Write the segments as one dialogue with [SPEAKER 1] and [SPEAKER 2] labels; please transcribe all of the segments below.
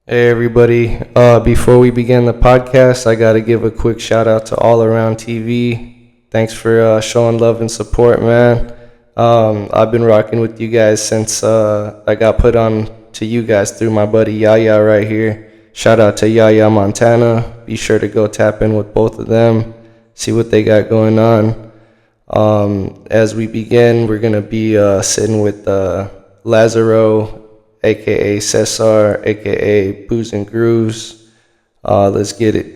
[SPEAKER 1] Hey everybody, before we begin the podcast, I got to give a quick shout out to All Around TV. Thanks for showing love and support, man. I've been rocking with you guys since I got put on to you guys through my buddy Yaya right here. Shout out to Yaya Montana. Be sure to go tap in with both of them, see what they got going on. As we begin, we're going to be sitting with Lazzaro, aka Cesar, aka Booze and Grooves. Let's get it.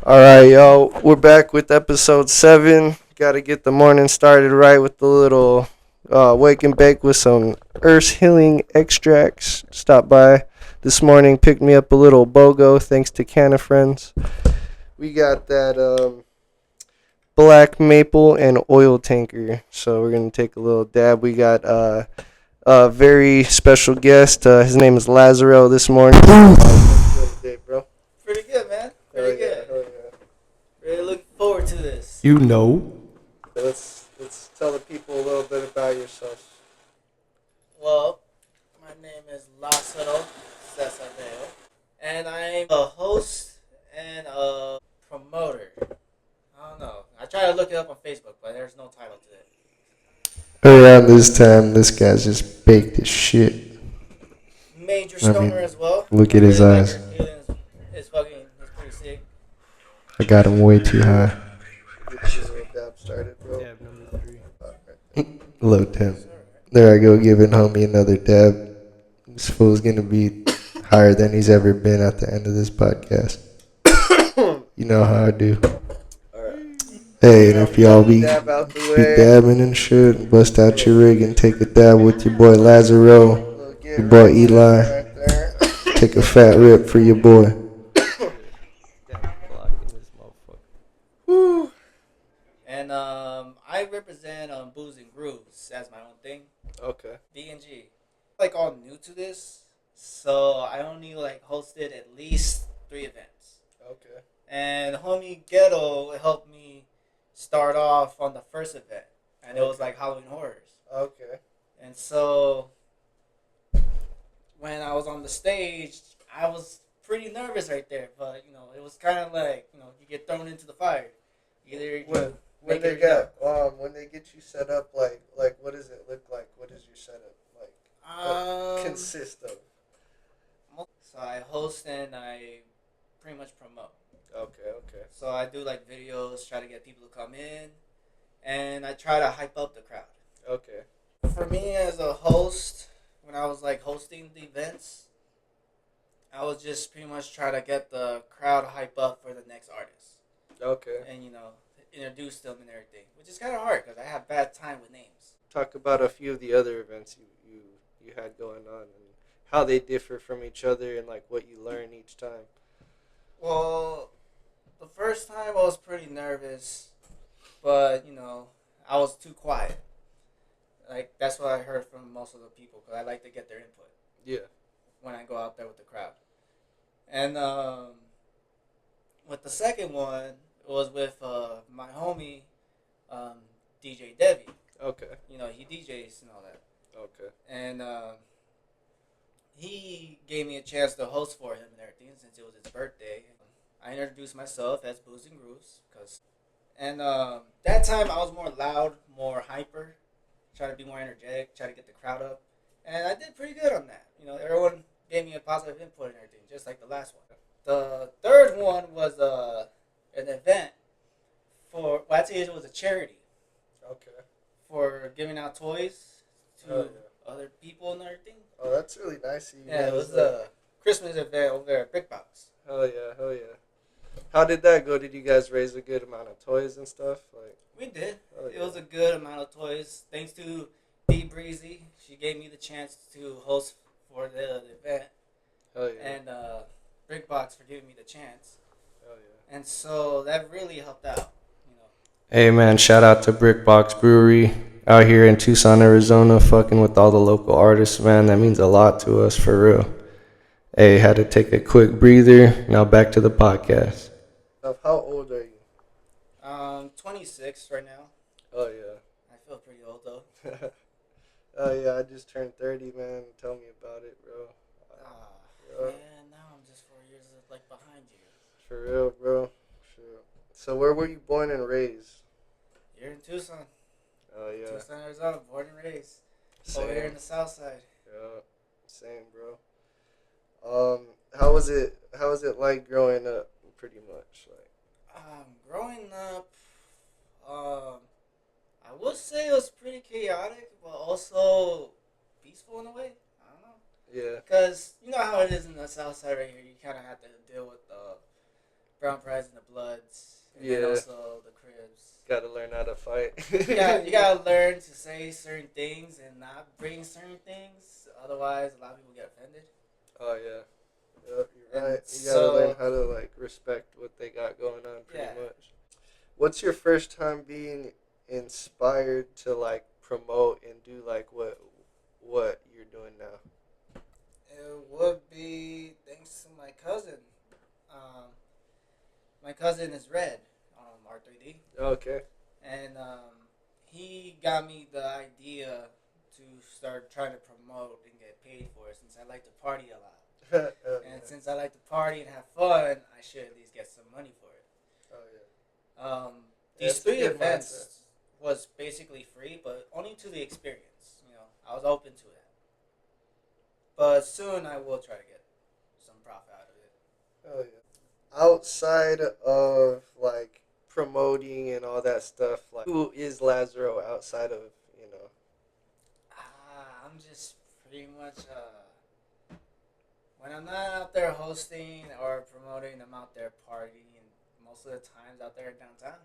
[SPEAKER 1] All right, y'all. We're back with episode 7. Got to get the morning started right with the little wake and bake with some earth healing extracts. Stopped by this morning, picked me up a little BOGO thanks to Canna Friends. We got that black maple and oil tanker. So we're going to take a little dab. We got a very special guest. His name is Lazzaro this morning.
[SPEAKER 2] Day, bro. Pretty good, man. Pretty good.
[SPEAKER 1] Yeah.
[SPEAKER 2] Really looking forward to this.
[SPEAKER 1] You know.
[SPEAKER 2] Let's tell the people a little bit about yourself. Well, my name is Lazzaro, and I'm a host and a promoter. I don't know. I try to look it up on Facebook, but there's no title to it.
[SPEAKER 1] Around this time, this guy's just baked as shit.
[SPEAKER 2] Major stoner as well.
[SPEAKER 1] Look at his eyes.
[SPEAKER 2] It's pretty sick.
[SPEAKER 1] I got him way too high.
[SPEAKER 2] Get your little dab started, bro.
[SPEAKER 3] Dab number 3.
[SPEAKER 1] Low temp. There I go, giving homie another dab. This fool's gonna be higher than he's ever been at the end of this podcast. You know how I do. Hey, and if y'all be dabbing and shit, bust out your rig and take a dab with your boy Lazzaro, your boy Eli. Take a fat rip for your boy.
[SPEAKER 2] Woo. And I represent Booze and Grooves as my own thing.
[SPEAKER 1] Okay.
[SPEAKER 2] B&G. Like all new to this, so I only hosted at least 3 events.
[SPEAKER 1] Okay.
[SPEAKER 2] And homie Ghetto helped me start off on the first event, and it was like Halloween Horrors.
[SPEAKER 1] Okay.
[SPEAKER 2] And so when I was on the stage, I was pretty nervous right there, but it was kind of like you get thrown into the fire. Either
[SPEAKER 1] when they get you set up, like what does it look like? What is your setup like? Consist of?
[SPEAKER 2] So I host and I pretty much promote.
[SPEAKER 1] Okay.
[SPEAKER 2] So I do videos, try to get people to come in, and I try to hype up the crowd.
[SPEAKER 1] Okay.
[SPEAKER 2] For me as a host, when I was hosting the events, I was just pretty much try to get the crowd hype up for the next artist.
[SPEAKER 1] Okay.
[SPEAKER 2] And introduce them and everything, which is kind of hard because I have bad time with names.
[SPEAKER 1] Talk about a few of the other events you had going on and how they differ from each other and what you learn each time.
[SPEAKER 2] Well, the first time I was pretty nervous, but I was too quiet. That's what I heard from most of the people because I like to get their input.
[SPEAKER 1] Yeah.
[SPEAKER 2] When I go out there with the crowd. And with the second one, it was with my homie, DJ Debbie.
[SPEAKER 1] Okay.
[SPEAKER 2] He DJs and all that.
[SPEAKER 1] Okay.
[SPEAKER 2] And he gave me a chance to host for him and everything since it was his birthday. I introduced myself as Booze and Grooves. And that time I was more loud, more hyper. Try to be more energetic, try to get the crowd up. And I did pretty good on that. Everyone gave me a positive input and everything, just like the last one. The third one was an event it was a charity. Okay. For giving out toys to other people and everything.
[SPEAKER 1] Oh, that's really nice of you.
[SPEAKER 2] Yeah, it was a Christmas event over there at Big Box.
[SPEAKER 1] Hell yeah. How did that go? Did you guys raise a good amount of toys and stuff?
[SPEAKER 2] We did. It was a good amount of toys. Thanks to B Breezy, she gave me the chance to host for the event.
[SPEAKER 1] Hell yeah.
[SPEAKER 2] And Big Box for giving me the chance.
[SPEAKER 1] Hell yeah.
[SPEAKER 2] And so that really helped out.
[SPEAKER 1] Hey man, shout out to Brickbox Brewery out here in Tucson, Arizona, fucking with all the local artists, man. That means a lot to us, for real. Hey, had to take a quick breather. Now back to the podcast. How old are you?
[SPEAKER 2] 26 right now.
[SPEAKER 1] Oh yeah.
[SPEAKER 2] I feel pretty old though.
[SPEAKER 1] Oh yeah, I just turned 30, man. Tell me about it, bro.
[SPEAKER 2] Ah,
[SPEAKER 1] Yeah,
[SPEAKER 2] man, now I'm just 4 years like behind you.
[SPEAKER 1] for real, bro. Sure. So where were you born and raised?
[SPEAKER 2] You're in Tucson,
[SPEAKER 1] Oh yeah,
[SPEAKER 2] Tucson, Arizona, born and raised. Over here in
[SPEAKER 1] same.
[SPEAKER 2] the South Side.
[SPEAKER 1] Yeah, same, bro. How was it? How was it like growing up? Pretty much, like.
[SPEAKER 2] Growing up, um, I would say it was pretty chaotic, but also peaceful in a way. I don't know.
[SPEAKER 1] Yeah,
[SPEAKER 2] Because you know how it is in the South Side right here. You kind of have to deal with the brown prides and the Bloods, and then
[SPEAKER 1] yeah.
[SPEAKER 2] also the Cribs.
[SPEAKER 1] Got to learn how to fight.
[SPEAKER 2] You gotta learn to say certain things and not bring certain things. Otherwise, a lot of people get offended.
[SPEAKER 1] Oh yeah. Yep, you're
[SPEAKER 2] And
[SPEAKER 1] right. You gotta learn
[SPEAKER 2] so,
[SPEAKER 1] how to like respect what they got going on, pretty
[SPEAKER 2] yeah,
[SPEAKER 1] much. What's your first time being inspired to like promote and do like what you're doing now?
[SPEAKER 2] it would be thanks to my cousin. Um, my cousin is Red, R3D,
[SPEAKER 1] Okay.
[SPEAKER 2] and he got me the idea to start trying to promote and get paid for it since I like to party a lot.
[SPEAKER 1] Oh,
[SPEAKER 2] And
[SPEAKER 1] yeah.
[SPEAKER 2] since I like to party and have fun, I should at least get some money for it.
[SPEAKER 1] Oh yeah.
[SPEAKER 2] These
[SPEAKER 1] That's a
[SPEAKER 2] three
[SPEAKER 1] good mindset.
[SPEAKER 2] events was basically free, but only to the experience. You know, I was open to that. But soon I will try to get some profit out of it.
[SPEAKER 1] Oh yeah. Outside of like promoting and all that stuff, like who is Lazzaro outside of you know?
[SPEAKER 2] I'm just pretty much when I'm not out there hosting or promoting, I'm out there partying, and most of the times out there downtown,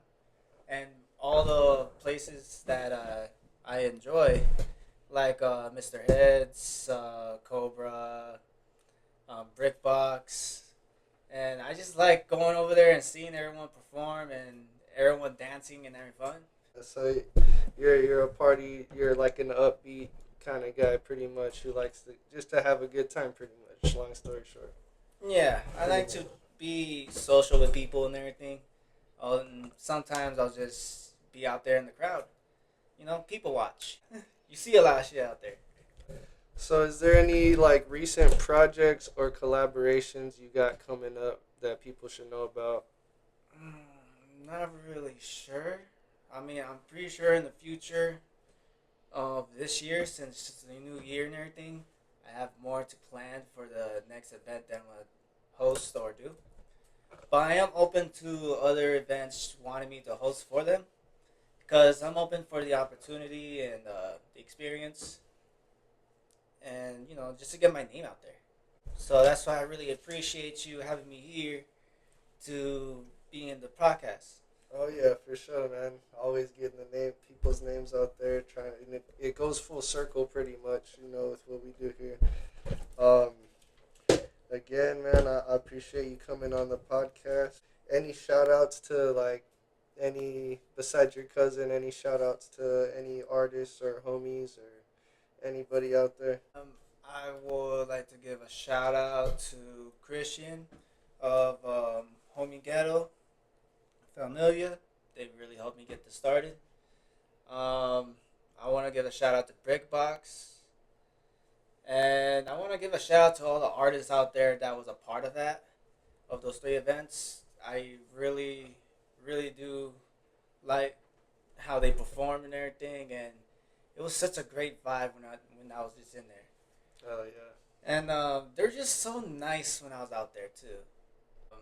[SPEAKER 2] and all the places that I enjoy, like Mr. Heads, Cobra, Brickbox, and I just like going over there and seeing everyone perform and everyone dancing and having fun.
[SPEAKER 1] So you're a party. You're like an upbeat kind of guy, pretty much, who likes to just to have a good time. Pretty much. Long story short.
[SPEAKER 2] Yeah, I
[SPEAKER 1] Pretty
[SPEAKER 2] like
[SPEAKER 1] much.
[SPEAKER 2] to be social with people and everything. And sometimes I'll just be out there in the crowd. You know, people watch. You see a lot of shit out there.
[SPEAKER 1] So is there any like recent projects or collaborations you got coming up that people should know about?
[SPEAKER 2] Not really sure. I mean, I'm pretty sure in the future of this year, since it's the new year and everything, I have more to plan for the next event that I'm gonna host or do. But I am open to other events wanting me to host for them because I'm open for the opportunity and the experience, and you know, just to get my name out there. So that's why I really appreciate you having me here to be in the podcast.
[SPEAKER 1] Oh yeah, for sure, man. Always getting the name, people's names out there. Trying, and it goes full circle, pretty much. You know, with what we do here. Um, Again, man, I appreciate you coming on the podcast. Any shout outs to like any besides your cousin? Any shout outs to any artists or homies or anybody out there?
[SPEAKER 2] I would like to give a shout out to Christian of Homie Ghetto, Familia. They really helped me get this started. I want to give a shout out to Brickbox. And I want to give a shout out to all the artists out there that was a part of that, of those three events. I really, really do like how they performed and everything, and it was such a great vibe when I was just in there.
[SPEAKER 1] Oh yeah.
[SPEAKER 2] And they're just so nice when I was out there too. Um,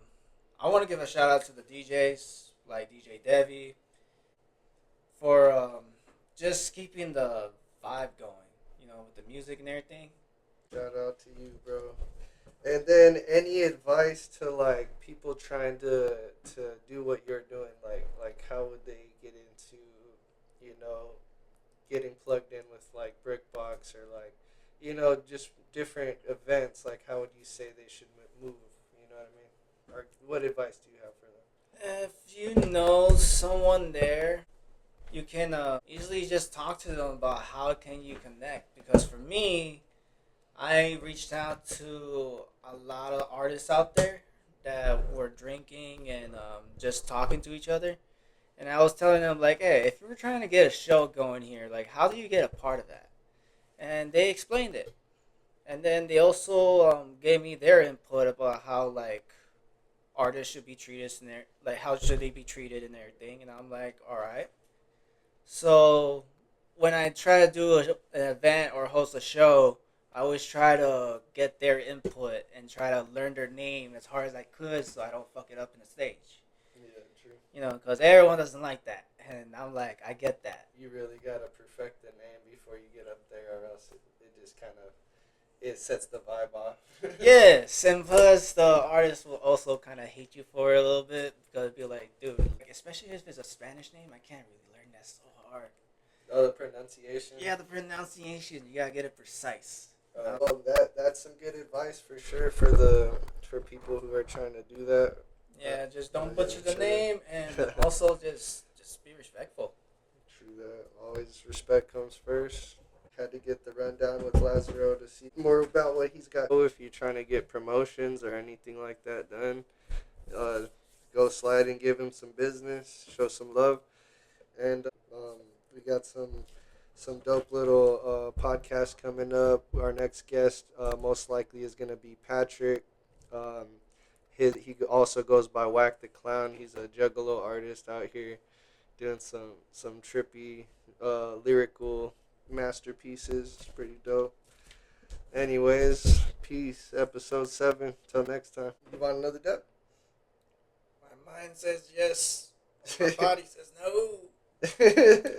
[SPEAKER 2] I want to give a shout out to the DJs like DJ Devi for just keeping the vibe going, you know, with the music and everything.
[SPEAKER 1] Shout out to you, bro. And then any advice to like people trying to do what you're doing, like how would they get into, you know, getting plugged in with like Brickbox or like, you know, just different events. Like how would you say they should move? You know what I mean? Or what advice do you have for them?
[SPEAKER 2] If you know someone there, you can easily just talk to them about how can you connect. Because for me, I reached out to a lot of artists out there that were drinking and just talking to each other. And I was telling them like, hey, if you were trying to get a show going here, like, how do you get a part of that? and they explained it. And then they also gave me their input about how like artists should be treated in their like how should they be treated and everything. And I'm like, all right. So when I try to do an event or host a show, I always try to get their input and try to learn their name as hard as I could so I don't fuck it up in the stage.
[SPEAKER 1] Yeah, true.
[SPEAKER 2] You know, because everyone doesn't like that, and I'm like, I get that.
[SPEAKER 1] You really gotta perfect the name before you get up there, or else it just kind of it sets the vibe off.
[SPEAKER 2] Yes, and plus the artist will also kind of hate you for it a little bit because it'll be like, dude, especially if it's a Spanish name, I can't really learn that so hard.
[SPEAKER 1] Oh, the pronunciation.
[SPEAKER 2] Yeah, the pronunciation, you gotta get it precise.
[SPEAKER 1] Well, that's some good advice for sure for people who are trying to do that.
[SPEAKER 2] Yeah, just don't butcher
[SPEAKER 1] yeah,
[SPEAKER 2] the name, and also just be respectful.
[SPEAKER 1] True that. Always respect comes first. Had to get the rundown with Lazzaro to see more about what he's got. If you're trying to get promotions or anything like that done, go slide and give him some business, show some love, and we got some dope little podcasts coming up. Our next guest most likely is gonna be Patrick. Um, he also goes by Whack the Clown. He's a juggalo artist out here doing some trippy lyrical masterpieces. It's pretty dope. Anyways, peace. Episode 7. Till next time. You want another dep?
[SPEAKER 2] My mind says yes, my body says no.